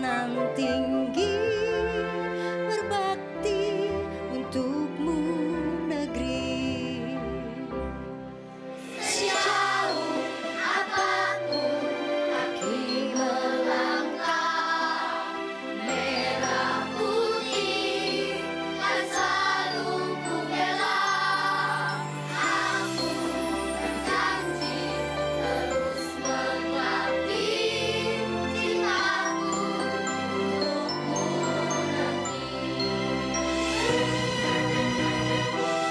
nan tinggi, berbakti untukmu negeri. Sejauh apapun kaki melangkah, merah putih kan selalu ku bela. Aku berjanji terus mengabdi cintaku untukmu negeri.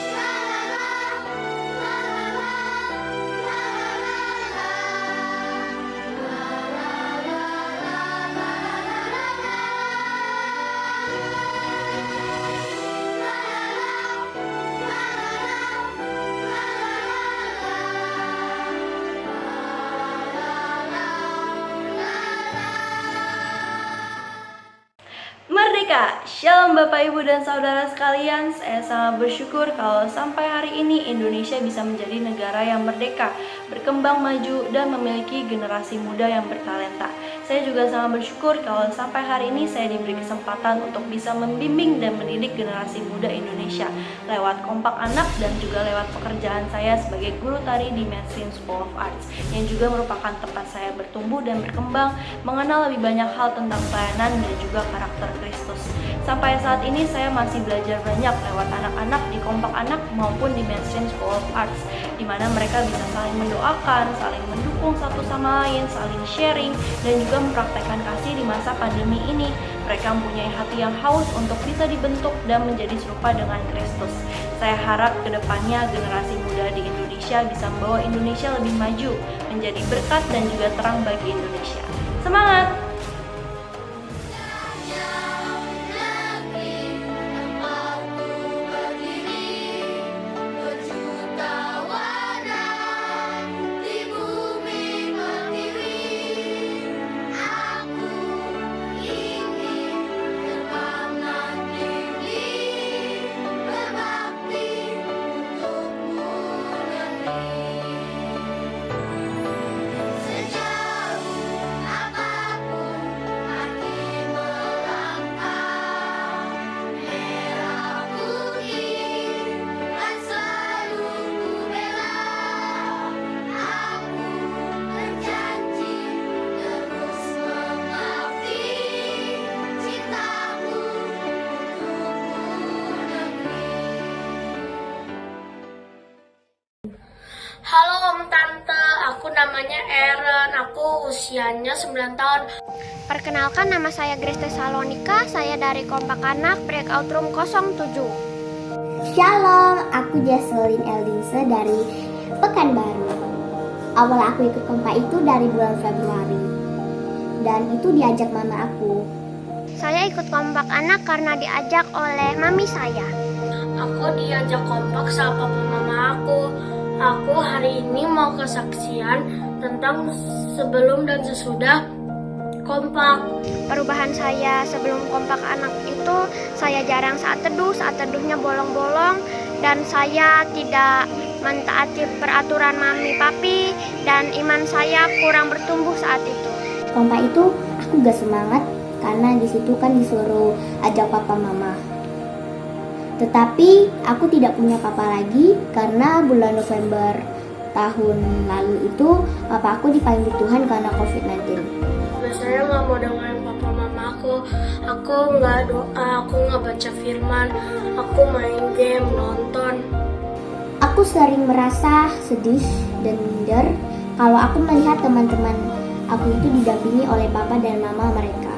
La la la, la Merdeka! Shalom Bapak Ibu dan Saudara sekalian, saya sangat bersyukur kalau sampai hari ini Indonesia bisa menjadi negara yang merdeka, berkembang maju, dan memiliki generasi muda yang bertalenta. Saya juga sangat bersyukur kalau sampai hari ini saya diberi kesempatan untuk bisa membimbing dan mendidik generasi muda Indonesia lewat Kompak Anak dan juga lewat pekerjaan saya sebagai guru tari di Mainstream School of Arts, yang juga merupakan tempat saya bertumbuh dan berkembang, mengenal lebih banyak hal tentang pelayanan dan juga karakter Kristus. Sampai saat ini saya masih belajar banyak lewat anak-anak di Kompak Anak maupun di Mainstream School of Arts, di mana mereka bisa saling mendoakan, saling mendukung satu sama lain, saling sharing, dan juga mempraktekkan kasih di masa pandemi ini. Mereka mempunyai hati yang haus untuk bisa dibentuk dan menjadi serupa dengan Kristus. Saya harap kedepannya generasi muda di Indonesia bisa membawa Indonesia lebih maju, menjadi berkat dan juga terang bagi Indonesia. Semangat! Halo Om Tante, aku namanya Eren, aku usianya 9 tahun. Perkenalkan, nama saya Grace Tesalonika, saya dari Kompak Anak Breakout Room 07. Shalom, aku Jaselin Eldinse dari Pekanbaru. Awal aku ikut kompak itu dari bulan Februari, dan itu diajak mama aku. Saya ikut Kompak Anak karena diajak oleh mami saya. Aku diajak kompak sama papa mama aku. Aku hari ini mau kesaksian tentang sebelum dan sesudah kompak. Perubahan saya sebelum Kompak Anak itu, saya jarang saat teduh, saat teduhnya bolong-bolong, dan saya tidak mentaati peraturan mami papi, dan iman saya kurang bertumbuh saat itu. Kompak itu aku gak semangat karena di situ kan disuruh ajak papa mama. Tetapi aku tidak punya papa lagi karena bulan November tahun lalu itu papa aku dipanggil Tuhan karena COVID-19. Biasanya nggak mau dengerin papa mama aku nggak doa, aku nggak baca firman, aku main game, nonton. Aku sering merasa sedih dan minder kalau aku melihat teman-teman aku itu didampingi oleh papa dan mama mereka.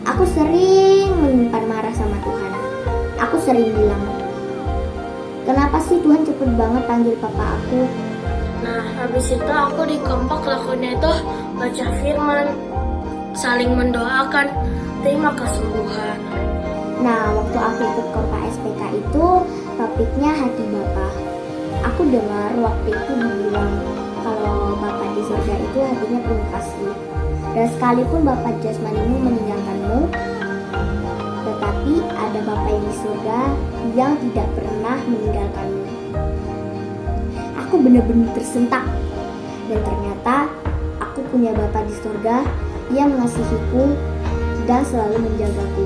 Aku sering menyimpan marah sama Tuhan. Aku sering bilang, kenapa sih Tuhan cepet banget panggil papa aku? Nah, habis itu aku di kompak lakunya itu baca firman, saling mendoakan, terima kesembuhan. Nah, waktu aku ikut kompak SPK itu topiknya hati Bapa. Aku dengar waktu itu dibilang kalau Bapa di surga itu hatinya penuh kasih. Dan sekalipun Bapa jasmanimu meninggalkanmu, tetapi ada Bapa yang di surga yang tidak pernah meninggalkanmu. Aku benar-benar tersentak. Dan ternyata aku punya Bapa di surga yang mengasihiku dan selalu menjagaku.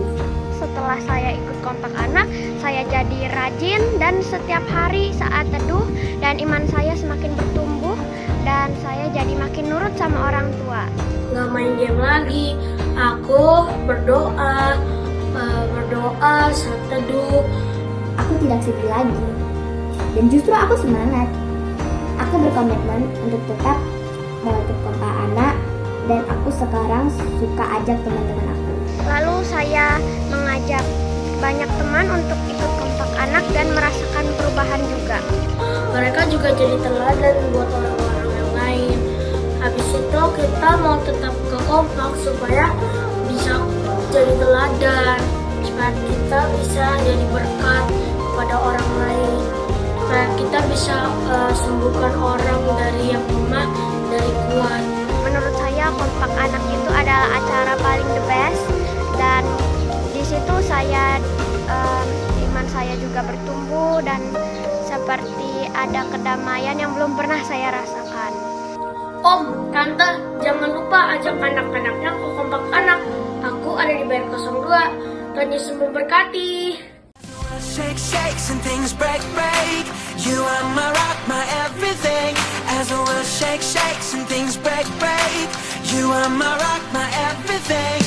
Setelah saya ikut kompak anak, saya jadi rajin dan setiap hari saat teduh dan iman saya semakin bertumbuh dan saya jadi makin nurut sama orang tua. Nggak main game lagi, aku berdoa saat teduh. Aku tidak sedih lagi, dan justru aku semangat. Aku berkomitmen untuk tetap ikut kompak anak, dan aku sekarang suka ajak teman-teman aku. Lalu saya mengajak banyak teman untuk ikut kompak anak dan merasakan perubahan juga. Mereka juga jadi teladan buat orang-orang yang lain. Habis itu kita mau tetap ke kompak supaya bisa jadi teladan, supaya kita bisa jadi berkat kepada orang lain, supaya kita bisa sembuhkan orang dari yang lemah, dari kuat. Menurut saya kompak anak itu adalah acara paling the best dan di situ saya iman saya juga bertumbuh dan seperti ada kedamaian yang belum pernah saya rasakan. Om, Tante, jangan lupa ajak anak-anaknya ke kompak anak. Aku ada di BR02. Tuhan Yesus memberkati. Shake, shakes and things break, break. You are my rock, my everything. As the world shakes, shakes and things break, break. You are my rock, my everything.